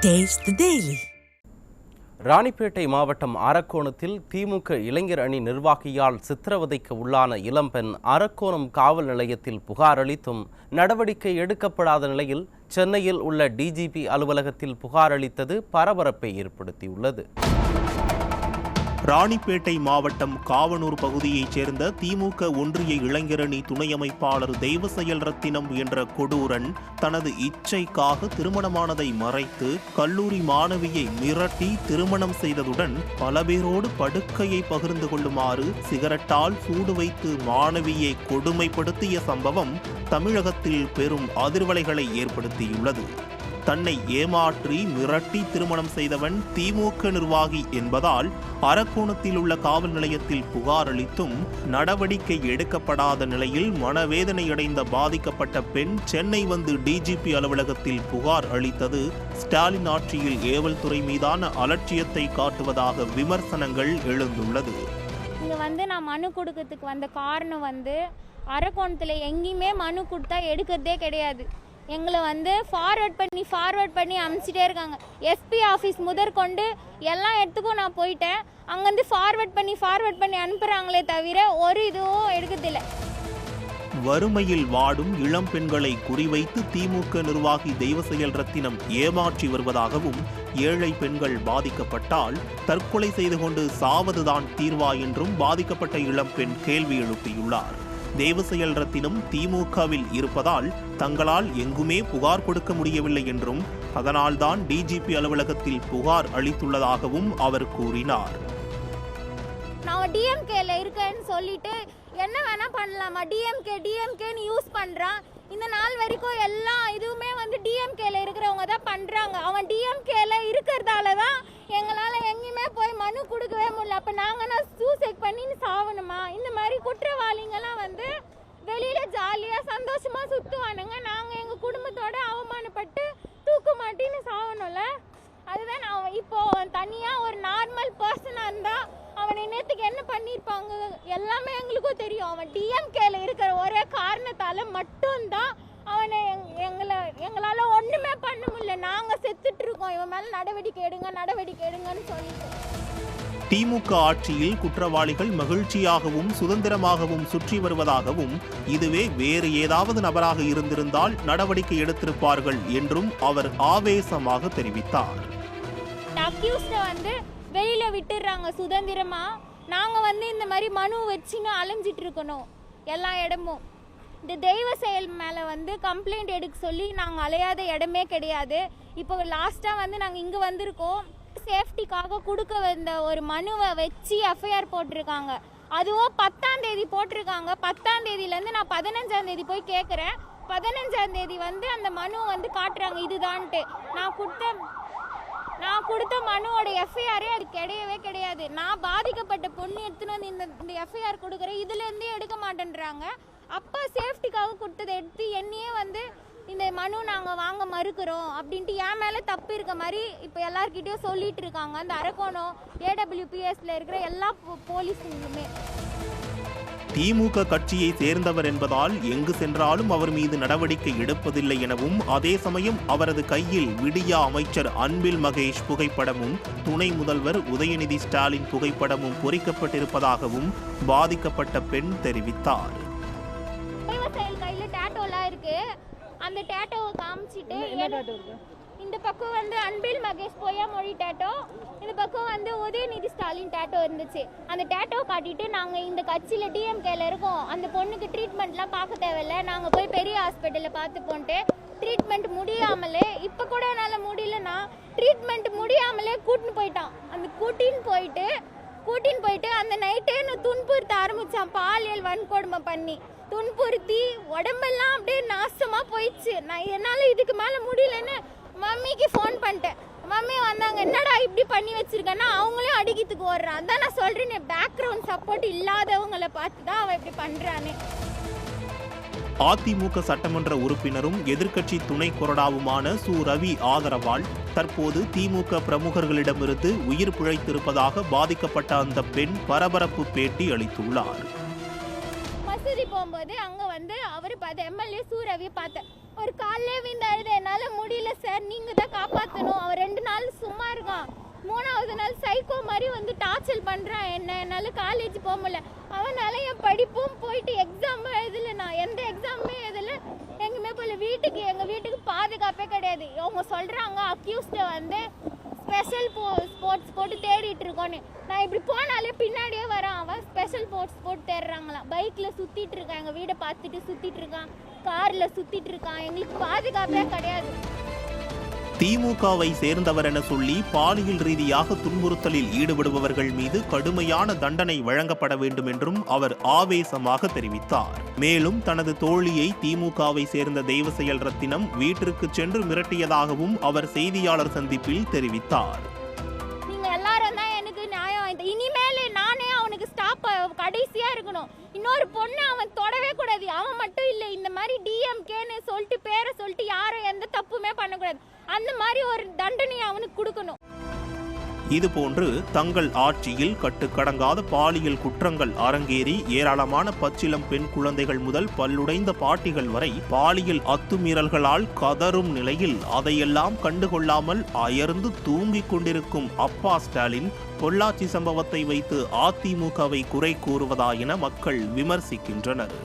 Taste the Daily. Ranipet மாவட்டம் அரக்கோணத்தில் திமுக இளைஞர் அணி நிர்வாகியால் சித்திரவதைக்கு உள்ளான இளம்பெண் அரக்கோணம் காவல் நிலையத்தில் புகார் அளித்தும் நடவடிக்கை எடுக்கப்படாத நிலையில் சென்னையில் உள்ள டிஜிபி அலுவலகத்தில் புகார் அளித்தது பரபரப்பை ஏற்படுத்தியுள்ளது. ராணிப்பேட்டை மாவட்டம் காவனூர் பகுதியைச் சேர்ந்த திமுக ஒன்றிய இளைஞரணி துணை அமைப்பாளர் தெய்வசெயல் ரத்தினம் என்ற கொடூரன் தனது இச்சைக்காக திருமணமானதை மறைத்து கல்லூரி மாணவியை மிரட்டி திருமணம் செய்ததுடன் பல பேரோடு படுக்கையை பகிர்ந்து கொள்ளுமாறு சிகரெட்டால் சூடு வைத்து மாணவியை கொடுமைப்படுத்திய சம்பவம் தமிழகத்தில் பெரும் அதிர்வலைகளை ஏற்படுத்தியுள்ளது. தன்னை ஏமாற்றி மிரட்டி திருமணம் செய்தவன் திமுக நிர்வாகி என்பதால் அரக்கோணத்தில் உள்ள காவல் நிலையத்தில் புகார் அளித்தும் நடவடிக்கை எடுக்கப்படாத நிலையில் மனவேதனையடைந்த பாதிக்கப்பட்ட பெண் சென்னை வந்து டிஜிபி அலுவலகத்தில் புகார் அளித்தது ஸ்டாலின் ஆட்சியில் ஏவல் துறை மீதான அலட்சியத்தை காட்டுவதாக விமர்சனங்கள் எழுந்துள்ளது. இங்க நான் மனு கொடுக்கறதுக்கு வந்த காரணம் அரக்கோணத்தில் எங்கேயுமே மனு கொடுத்தா எடுக்கிறதே கிடையாது. எங்களை ஃபார்வர்ட் பண்ணி அனுப்பிச்சிட்டே இருக்காங்க. எஸ்பி ஆஃபீஸ் முதற்கொண்டு எல்லா இடத்துக்கும் நான் போயிட்டேன். அங்கேருந்து ஃபார்வர்ட் பண்ணி அனுப்புகிறாங்களே தவிர ஒரு இதுவும் எடுக்கிறதில்ல. வறுமையில் வாடும் இளம் பெண்களை குறிவைத்து திமுக நிர்வாகி தெய்வசெயல் ரத்தினம் ஏமாற்றி வருவதாகவும் ஏழை பெண்கள் பாதிக்கப்பட்டால் தற்கொலை செய்து கொண்டு சாவதுதான் தீர்வா என்றும் பாதிக்கப்பட்ட இளம் பெண் கேள்வி எழுப்பியுள்ளார். தெய்வசெயல் ரத்தினம் திமுகவில் இருப்பதால் தங்களால் எங்குமே புகார் கொடுக்க முடியவில்லை என்றும் அதனால்தான் டிஜிபி அலுவலகத்தில் புகார் அளித்துள்ளதாகவும் அவர் கூறினார். நான் டிஎம்கேல இருக்கேன்னு சொல்லிட்டு என்ன வேணா பண்ணலாமா? டிஎம்கேன்னு யூஸ் பண்றான். இந்த நாள் வரைக்கும் எல்லா இதுவுமே டிஎம்கேல இருக்கிறவங்க தான் பண்றாங்க. அவன் டிஎம்கேல இருக்கிறதால தான் எங்களால எங்கேயுமே போய் மனு கொடுக்கவே முடியல. அப்ப நாங்கன்னா சூசைட் பண்ணி சாவணுமா? இந்த மாதிரி குற்றவாளிங்கெல்லாம் வெளியில ஜாலியா சந்தோஷமா சுத்துவானுங்க. நாங்க எங்க குடும்பத்தோட அவமானப்பட்டு தூக்கு மாட்டின்னு சாவணும்ல. அதுதான் நான் இப்போ தனியா ஒரு நார்மல் பர்சனா இருந்தா அவனை நேத்துக்கு என்ன பண்ணிருப்பாங்க எல்லாமே எங்களுக்கும் தெரியும். அவன் டிஎம்கேல இருக்கிற ஒரே காரணத்தால மட்டும்தான் அவனை எங்களால ஒண்ணுமே பண்ண முடியல. நாங்க செத்துட்டு இருக்கோம். இவன் மேல நடவடிக்கை எடுங்கன்னு சொல்லிட்டு. திமுக ஆட்சியில் குற்றவாளிகள் மகிழ்ச்சியாகவும் சுதந்திரமாகவும் சுற்றி வருவதாகவும் இதுவே வேறு ஏதாவது நபராக இருந்திருந்தால் நடவடிக்கை எடுத்திருப்பார்கள் என்றும் அவர் ஆவேசமாக தெரிவித்தார். வெளியில விட்டுறாங்க சுதந்திரமா. நாங்க இந்த மாதிரி மனு வச்சுன்னு அலைஞ்சிட்டு இருக்கணும் எல்லா இடமும். இந்த தெய்வ செயல் மேல கம்ப்ளைண்ட் எடுக்க சொல்லி நாங்க அலையாத இடமே கிடையாது. இப்போ லாஸ்டா நாங்க இங்க வந்திருக்கோம். சேஃப்டிக்காக கொடுக்க வந்த ஒரு மனுவை வச்சு எஃப்ஐஆர் போட்டிருக்காங்க. அதுவும் 10ஆம் தேதி போட்டிருக்காங்க. 10ஆம் தேதியிலேருந்து நான் 15ஆம் தேதி போய் கேட்குறேன். 15ஆம் தேதி அந்த மனு காட்டுறாங்க இதுதான்ட்டு. நான் கொடுத்த மனுவோட எஃப்ஐஆரே அது கிடையாது. நான் பாதிக்கப்பட்ட பொண்ணு எடுத்துன்னு இந்த எஃப்ஐஆர் கொடுக்குறேன். இதுலேருந்தே எடுக்க மாட்டேன்றாங்க. அப்போ சேஃப்டிக்காக கொடுத்ததை எடுத்து என்னையே இந்த மனு நாங்கள் வாங்க மறுக்கிறோம் அப்படின்ட்டு என் மேலே தப்பு இருக்க மாதிரி இப்போ எல்லார்கிட்டையும் சொல்லிட்டு இருக்காங்க. அந்த அரக்கோணம் ஏடபிள்யூபிஎஸ்ல இருக்கிற எல்லா போலீஸுங்களுமே. திமுக கட்சியை சேர்ந்தவர் என்பதால் எங்கு சென்றாலும் அவர் மீது நடவடிக்கை எடுப்பதில்லை எனவும் அதே சமயம் அவரது கையில் விடியா அமைச்சர் அன்பில் மகேஷ் புகைப்படமும் துணை முதல்வர் உதயநிதி ஸ்டாலின் புகைப்படமும் பொறிக்கப்பட்டிருப்பதாகவும் பாதிக்கப்பட்ட பெண் தெரிவித்தார். கையில் டேட்டோலாம் இருக்கு. அந்த டேட்டோவை காமிச்சிட்டு இந்த பக்கம் அன்பில் மகேஷ் பொய்யாமொழி டேட்டோ, இந்த பக்கம் உதயநிதி ஸ்டாலின் டேட்டோ இருந்துச்சு. அந்த டேட்டோ காட்டிட்டு நாங்கள் இந்த கட்சியில் டிஎம்கேல இருக்கோம், அந்த பொண்ணுக்கு ட்ரீட்மெண்ட்லாம் பார்க்க தேவையில்லை, நாங்கள் போய் பெரிய ஹாஸ்பிட்டலில் பார்த்துப்போன்ட்டு ட்ரீட்மெண்ட் முடியாமலே இப்போ கூட என்னால் முடியலன்னா ட்ரீட்மெண்ட் முடியாமலே கூட்டின்னு போயிட்டான். அந்த கூட்டின்னு போயிட்டு அந்த நைட்டே நான் துன்புறுத்த ஆரம்பித்தான். பாலியல் வன்கொடுமை பண்ணி துன்புறுத்தி உடம்பெல்லாம் அப்படியே நாசமாக போயிடுச்சு. நான் என்னால் இதுக்கு மேலே முடியலன்னு மம்மிக்கு ஃபோன் பண்ணிட்டேன். மம்மி வந்தாங்க, என்னடா இப்படி பண்ணி வச்சிருக்கேன்னா அவங்களையும் அடிக்கிறதுக்கு ஓடுறான். அதான் நான் சொல்கிறேன், பேக்ரவுண்ட் சப்போர்ட் இல்லாதவங்களை பார்த்து தான் அவன் இப்படி பண்ணுறான்னு. அதிமுக சட்டமன்ற உறுப்பினரும் எதிர்க்கட்சி துணை கொறடாவுமான சு ரவி ஆதரவால் தற்போது திமுக பிரமுகர்களிடமிருந்து உயிர் பிழைத்திருப்பதாக பாதிக்கப்பட்ட அந்த பெண் பரபரப்பு பேட்டி அளித்துள்ளார். மசூதி போகும்போது அங்கே வந்து அவர் பார்த்த எம்எல்ஏ சூரவி பார்த்தேன். ஒரு காலிலே விழுந்து அழுது, என்னால் முடியல சார், நீங்கள் தான் காப்பாற்றணும். அவன் 2 நாள் சும்மா இருக்கான். 3வது நாள் சைக்கோ மாதிரி வந்து டார்ச்சர் பண்ணுறான் என்னால் காலேஜ் போக முடியல. அவனால என் படிப்பும் போயிட்டு எக்ஸாமும் எழுதலை. நான் எந்த எக்ஸாமுமே எழுதலை. எங்கேயுமே போல எங்கள் வீட்டுக்கு பாதுகாப்பே கிடையாது. அவங்க சொல்கிறாங்க அக்யூஸ்டை வந்து ஸ்பெஷல் ஸ்போர்ட்ஸ் போட்டு தேடிட்டு இருக்கோன்னு. நான் இப்படி போனாலே பின்னாடியே வரான். அவன் ஸ்பெஷல் ஸ்போர்ட்ஸ் போட்டு தேடுறாங்களாம். பைக்கில் சுற்றிட்டு இருக்கான், எங்கள் வீடை பார்த்துட்டு சுற்றிட்டு இருக்கான், காரில் சுற்றிட்டு இருக்கான். எங்களுக்கு பாதுகாப்பே கிடையாது. திமுகவை சேர்ந்தவர் என சொல்லி பாலியல் ரீதியாக துன்புறுத்தலில் ஈடுபடுபவர்கள் மீது கடுமையான தண்டனை வழங்கப்பட வேண்டும் என்றும் அவர் ஆவேசமாக தெரிவித்தார். மேலும் தனது தோழியை திமுகவை சேர்ந்த தெய்வசெயல் ரத்தினம் வீட்டிற்கு சென்று மிரட்டியதாகவும் அவர் செய்தியாளர் சந்திப்பில் தெரிவித்தார். நீங்க எல்லாரும் தான் எனக்கு நியாயம். இனிமேல் நானே அவனுக்கு ஸ்டாப் கடைசியா இருக்கணும். இன்னொரு பொண்ணு அவன் தொடவே கூடாது. அவன் மட்டும் இல்லை, இந்த மாதிரி டிஎம்கேன்னு சொல்லிட்டு பேரை சொல்லிட்டு யாரும் எந்த தப்புமே பண்ணக்கூடாது. அந்த மாதிரி ஒரு தண்டனையை அவனுக்கு கொடுக்கணும். இதுபோன்று தங்கள் ஆட்சியில் கட்டுக்கடங்காத பாலியல் குற்றங்கள் அரங்கேறி ஏராளமான பச்சிளம் பெண் குழந்தைகள் முதல் பல்லுடைந்த பாட்டிகள் வரை பாலியல் அத்துமீறல்களால் கதறும் நிலையில் அதையெல்லாம் கண்டுகொள்ளாமல் அயர்ந்து தூங்கிக் கொண்டிருக்கும் அப்பா ஸ்டாலின் பொள்ளாச்சி சம்பவத்தை வைத்து அதிமுகவை குறை கூறுவதா என மக்கள் விமர்சிக்கின்றனர்.